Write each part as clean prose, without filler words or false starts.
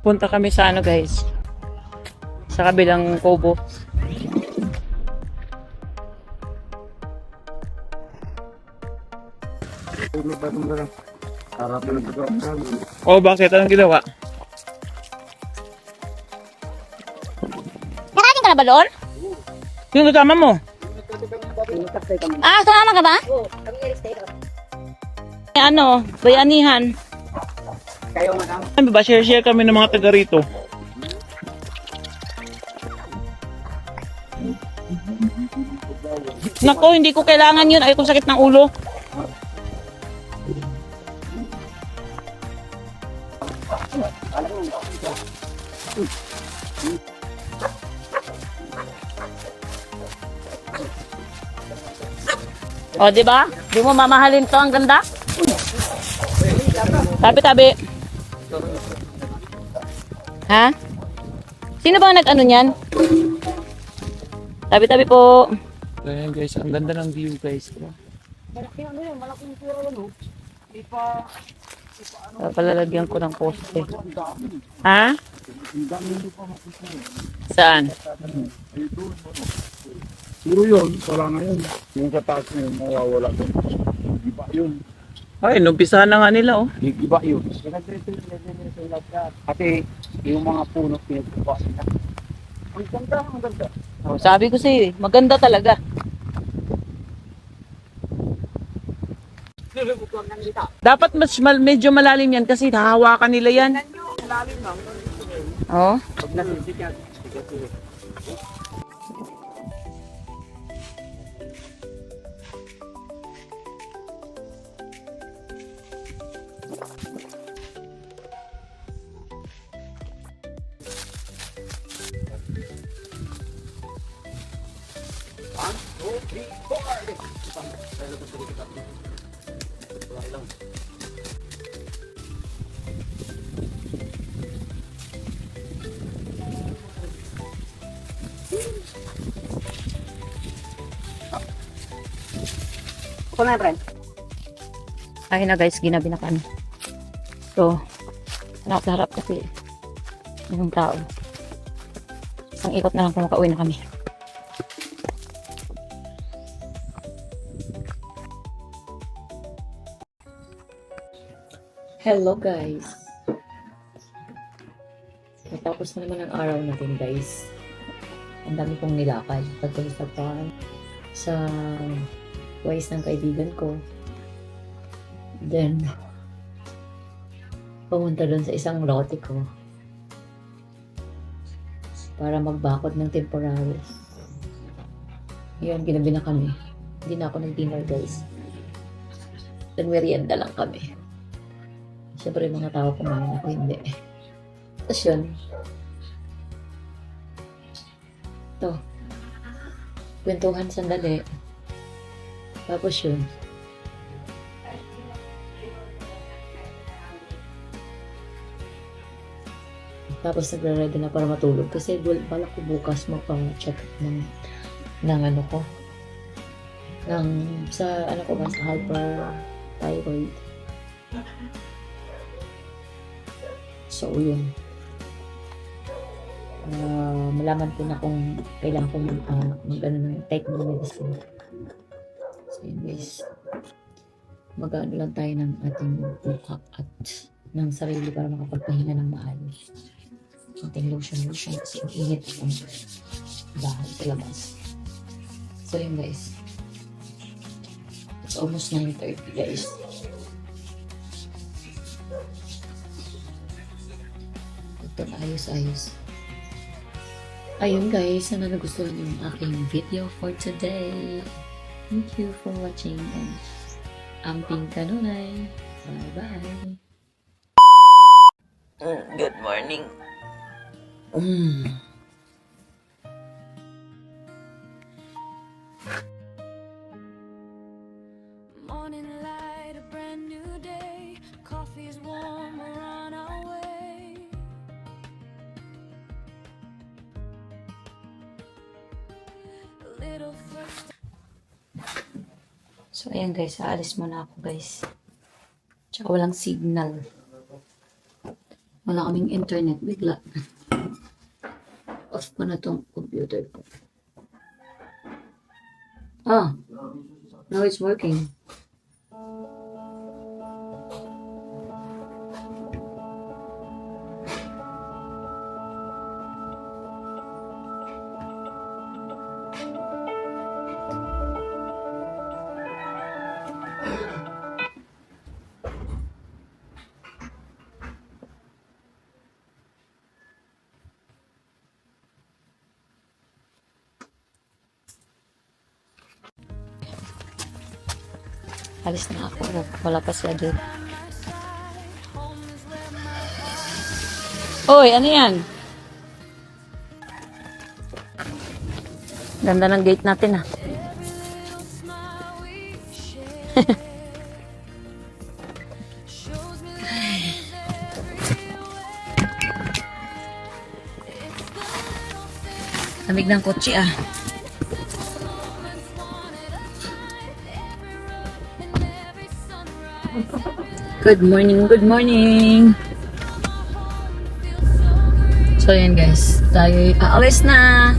Punta kami sa ano guys, sa kabilang kubo. Oh, bakit? Anong ginawa? Nakarating ka na ba doon? Yung kasama mo? Ah, sumama ka ba? Ano, bayanihan. Ano ba? Share kami ng mga taga rito. Nako, hindi ko kailangan yun. Ay, kung sakit ng ulo. O, di ba? Di mo mamahalin to, ang ganda. Tabi-tabi. Ha? Sino ba nag-ano niyan? Tabi-tabi po. Ayan guys, ang ganda ng view guys. Palalagyan ko ng poste. Ha? Saan? Puro yun, wala ngayon. Yung sa taas na yun, mawawala doon. Iba yun. Ay, numpisahan na nga nila oh. Iba yun. Kasi yung mga puno pinagkupa nila. Ang ganda, ang ganda. Oh, sabi ko sa'yo, maganda talaga. Dapat medyo malalim yan kasi hahawakan nila yan. Lalim lang. Oh. Pag nasisikat. Ako na, friend. Ay na guys, ginabi na kami. So, anak sa harap kasi yung tao. Isang ikot na lang kung makauwi na kami. Hello guys. Natapos na naman ang araw natin guys. Ang dami kong nilakad. Pagkalisapan sa ways ng kaibigan ko. Then, pumunta doon sa isang lote ko para magbakod ng temporary. Yun, ginabi na kami. Hindi na ako nag-dinner guys. Then, merienda lang kami. Siyempre, mga tao kumain ako, hindi. Tapos yun. Ito. Kwentuhan sandali. Tapos yun. Tapos nagre-ready na para matulog. Kasi balak ko bukas magpa-check up ng ano ko. Sa ano ko ba, sa hyperthyroid. So, yun. Malaman ko na kung kailangan ko take ng medicine. So, yun guys. Mag-ano lang tayo ng ating bukak at ng sarili para makapagpahinga ng maayos. Ating lotion kasi yung init ang bahay sa labas. So, yun guys. It's almost 9:30 guys. Ito na ayos-ayos. Ayun guys, sana nagustuhan yung aking video for today. Thank you for watching and amping kanunay. Bye-bye. Good morning. Morning light, a brand new day. Coffee is warm, we're on our way. A little first. So, ayan guys, aalis muna ako guys. Tsaka walang signal. Wala kaming internet bigla. Off ko na tong computer ko. Ah, now it's working. Alis na ako. Wala pa sila dito. Hoy, ano yan? Ganda ng gate natin ah. Lamig ng kotse ah. Good morning, good morning! So yan guys, tayo aalis na!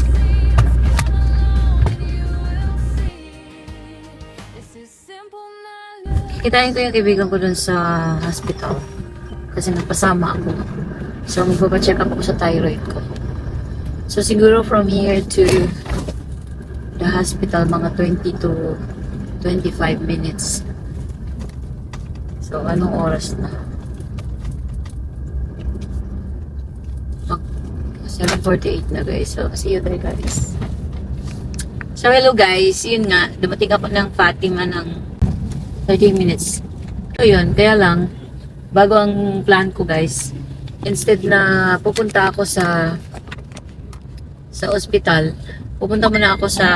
Kitain ko yung kaibigan ko dun sa hospital kasi nagpasama ako. So magpapacheck up ako sa thyroid ko. So siguro from here to the hospital mga 20 to 25 minutes. So, anong oras na? 7:48 na guys. So, see you there guys. So, hello guys. Yun nga, dumating ako ng Fatima ng 30 minutes. So, yun. Kaya lang, bago ang plan ko guys, instead na pupunta ako sa ospital, pupunta muna ako sa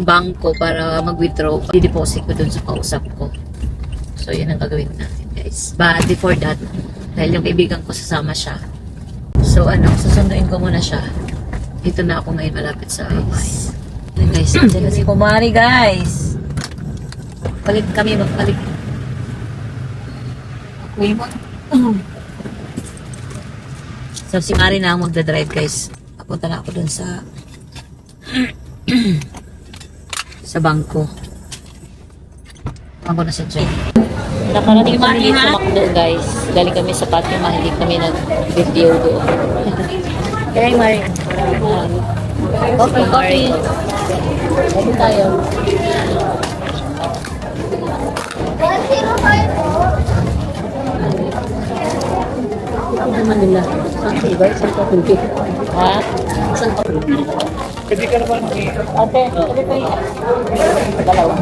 bangko para mag-withdraw. I-deposit ko dun sa kausap ko. So, yun ang gagawin natin, guys. But, before that, dahil yung kaibigan ko sasama siya. So, susunduin ko muna siya. Dito na ako ngayon malapit sa guys. Guys, nandiyan na si Kumari, guys. Palit kami, magpalit. Uy, So, si Mari na ang magdadrive, guys. Papunta na ako dun sa bangko. Bangko na sa dyan. Nakarating kami sa Macdo, guys. Galing kami sa Fatima, hindi kami nag-video doon. Kaya Mari. Coffee. Coffee tayo. Ako naman nila. Saan ka ba? Saan ka tuloy? Ha? Saan ka tuloy? Pwede ka naman. Ate, pwede pa yun. Dalawa.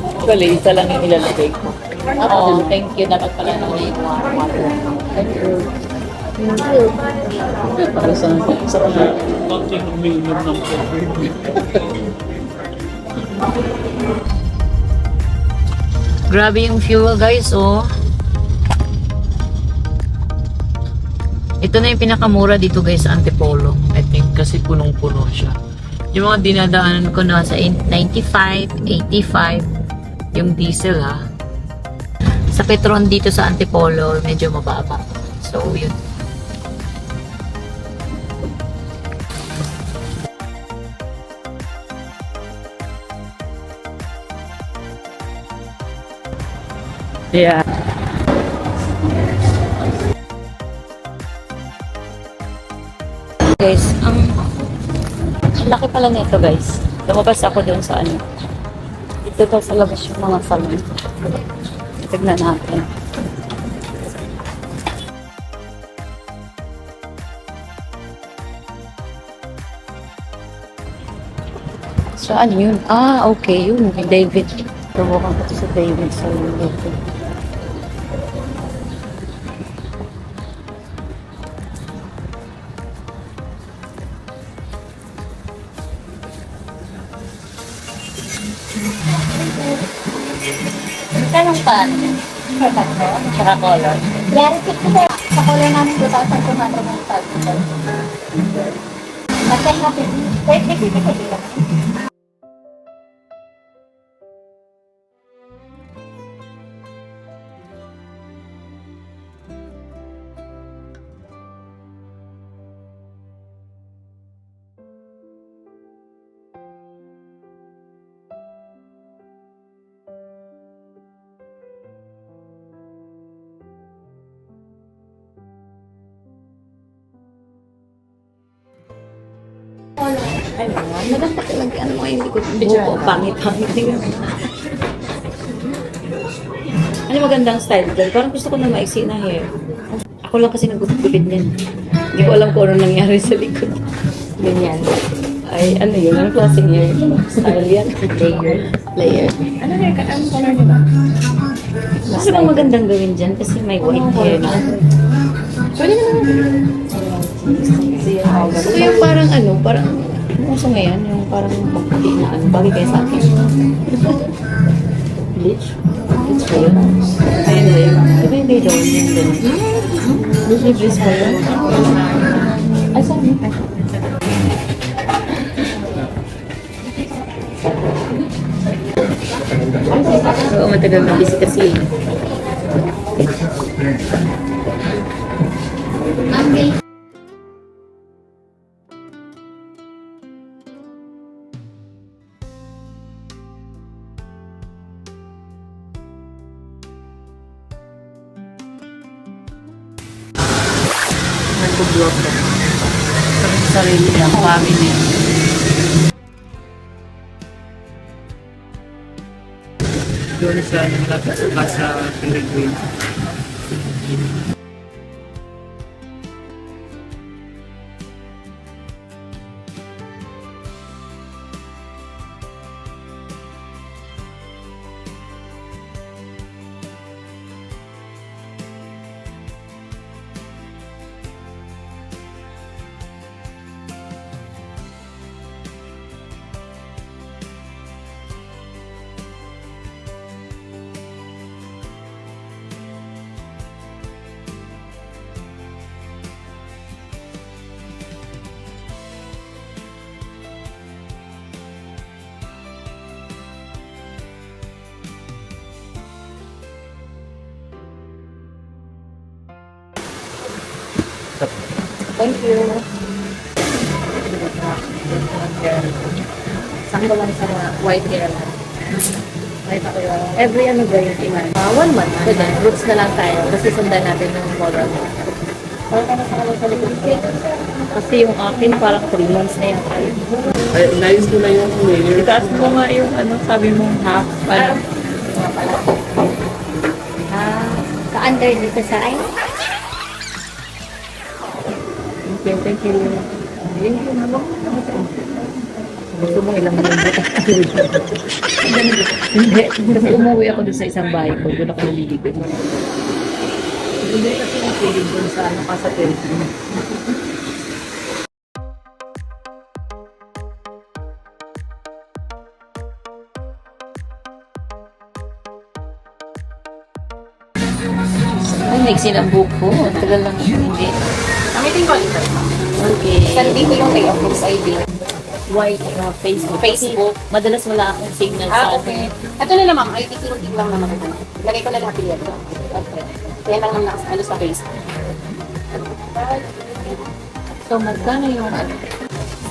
Actually, isa lang yung ilalagay ko. Oo, thank you. Dapat pala na yung Thank you. Para sa konting umiinom ng coffee. Grabe yung fuel guys, oh. Ito na yung pinakamura dito guys sa Antipolo. I think kasi punong-puno siya. Yung mga dinadaanan ko na sa 95, 85, yung diesel ha. Sa Petron dito sa Antipolo, medyo mababa. So, yun. Yeah. Guys, ang laki pala nito guys. Lumabas ako doon sa ano. Dito daw sa labas yung mga salon. Tignan natin. Saan yun? Ah, okay. Yun. David. Tubukan ko sa David sa dito. Tanong pa. Tsaka color. Sa kulay namin 2,200 ng tag. Mag-check natin. Wait. Ay, maganda ka lang. Ano mo yung likod? Buko, pangit. Ano magandang style dyan? Parang gusto ko na maiksi na hair. Ako lang kasi nagugupit niyan. Hindi ko alam kung ano nangyari sa likod. Ganyan. Ay, ano yun? Anong klaseng hair? Style yan? Layer. Ano haircut? Anong color diba? Gusto ko magandang gawin dyan kasi may white hair na. Pwede naman. Gusto ko yung parang ano, parang uso ngayon, yung parang pagputi na ano, bagay kayo sa akin. Bleach? Bleach ba yun? Ayun ba yun? Diba yung day dawn yung gano'n? Bleach ba yun? Ay, saan? Oo, matagal na busy kasi. Nag-vlog ka. Sarili lang, family. Doon siya nagkakasuka sa Pilipino. Thank you. Sakto lang sa white hair lang. White ako yun. Every ano ba yung iman? 1 month. Pwede. Roots na lang tayo. Kasi sundan natin yung color. Parang ka na sa kanil sa likod. Kasi yung akin parang 3 months na yan tayo. Ay, nice mo na yung layer. Itaas mo nga yung ano, sabi mo half. Ano? Mga pala. Ka-under dito sa ay. Okay, thank you. Thank you, mama. Gusto mo ilang minuto? Hindi. Kasi umuwi ako doon sa isang bahay ko. Doon ako naliligo. Hindi kasi yung feeling doon sa ano ka sa Pilipino. Ay, naiksin ang buhok ko. Ang tagal lang hindi. Amitin ko dito. Okay. Saan dito yung day of Books ID? White Facebook. Facebook. Kasi madalas wala akong signal sa Okay. Ito na naman, ay titirunting lang naman ito. Lagay ko na lahat yan. Okay. Kaya lang naman ano sa Facebook. So, magkano yung ano?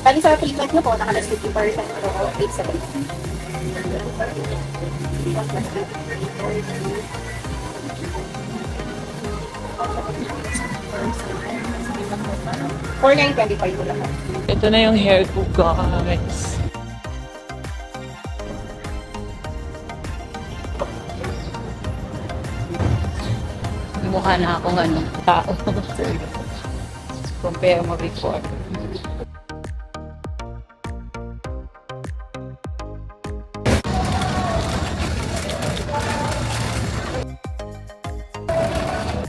Kali sa treatment nyo po, nakalas 50% pero 8 $4,925 ko lang. Ito na yung hair ko, guys. Mukha na akong ano, tao. Compare mo before.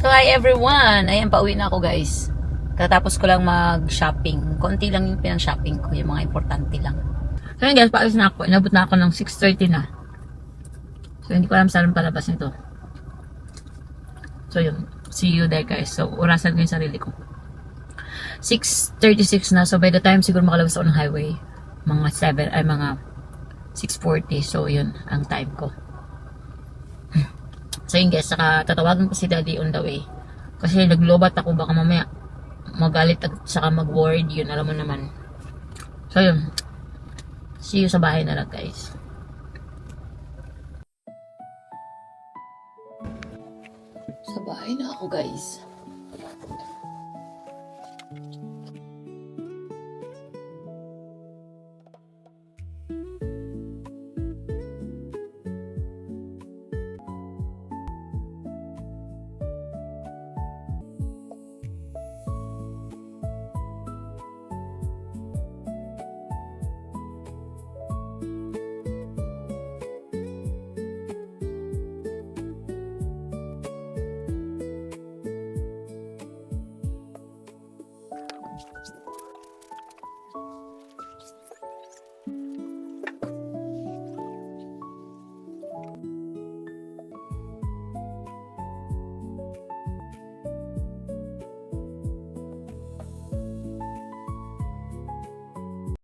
So, hi everyone! Ayan, pauwi na ako guys. Katapos ko lang mag-shopping. Konti lang yung pinang-shopping ko. Yung mga importante lang. So yun guys, paalis na ako. Inabot na ako ng 6:30 na. So hindi ko alam saan palabas nito. So yun. See you there guys. So, orasan ko yung sarili ko. 6:36 na. So, by the time siguro makalabas ako ng highway, mga 6:40. So, yun ang time ko. So, yun guys. Saka tatawagan ko si daddy on the way. Kasi naglobat ako. Baka mamaya magalit at saka mag-board. Yun, alam mo naman. So, yun. See you sa bahay na lang guys. Sa bahay na ako guys.